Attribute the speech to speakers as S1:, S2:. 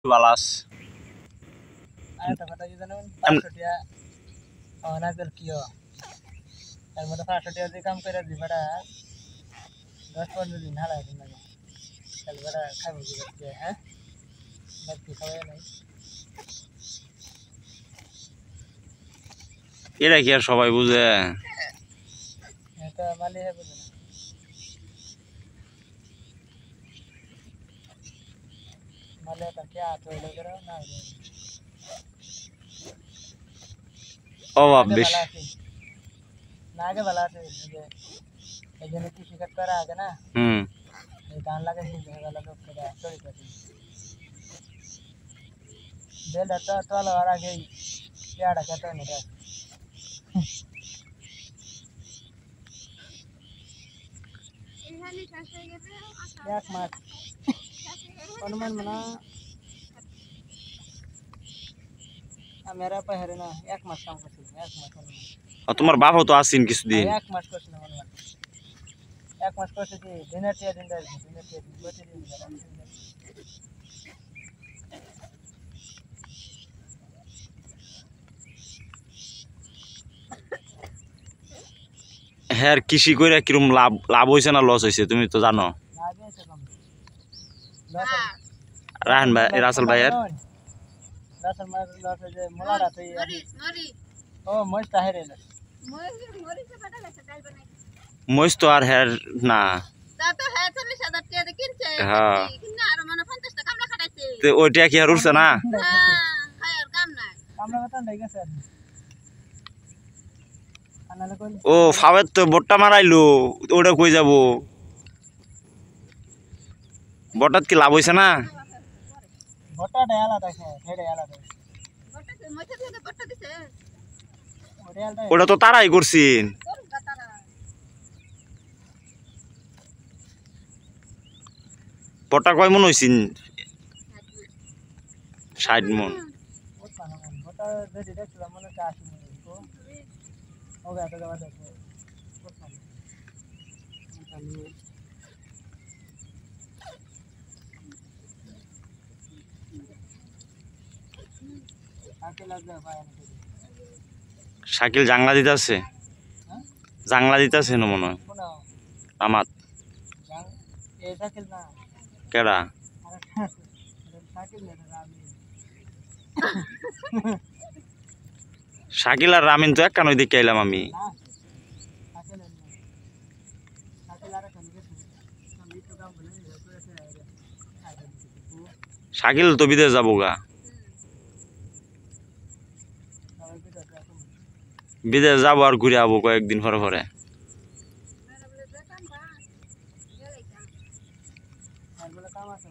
S1: বালাস
S2: আরেকটা কথা কি জানেন 500 টাকা অনাদের কিও তার মধ্যে 500 টাকা দিয়ে কাম করে দিবাটা 10-15 দিন হারাই দিন লাগে তাহলে বড় খাবো কি করতে হ্যাঁ বাকি খাওয়া নাই
S1: এরা কি আর সবাই বুঝে
S2: এটা মালি হবে না মালে তা কি আতো লাগরা না
S1: অভাব বেশ
S2: না আগে ভালো আছে যে এই জন্য কি শিকার করা আগে না এই ধান লাগে কিন্তু ভালো লোক করে চড়ি পাতি বেলটা তো তোলা আর আগে পেয়ারা খেতে না রে এক মাস অনুমান মনা मेरा पहरे ना एक मास काम करती है एक मास
S1: और तुम्हार बाप हो तो आसीन किस दिन
S2: एक मास करती ना मन एक मास करती थी दिन बचे दिन
S1: হ্যাঁ কৃষি করে কিরম লাভ হয়েছে না লস হয়েছে তুমি তো জানো রাহান ভাই রাসেল ভাইয়ের
S2: রাসেল ভাইয়ের লস হয়েছে মোলারা তো ও মজ তাহেরে
S1: মজ তো আর হ্যার না হ্যাঁ ওইটা কি আর উঠছে না ও ফাওয়ের তো বট্টা মারাইলো ওটা কই যাব বটাত কি লাভ হইছে না
S2: বট্টাটা আলাদা হেডে আলাদা
S1: ওটা তো তারাই করছিন বট্টা কয় মন হইছিন 60 মন
S2: বট্টা যদি দেখলাম মনে 80 মন ওকে এত যাওয়া দেখো
S1: শাকিল জাংলা দিতেছে জাংলা দিতেছে না মনে হয় আমার কেডা শাকিল আর রামিন তো এক কানই দেখে এলাম আমি শাকিল তো বিদেশ যাবো গা বিদেশ যাবো আর ঘুরে যাবো কয়েকদিন পরে পরে
S2: কাম আছে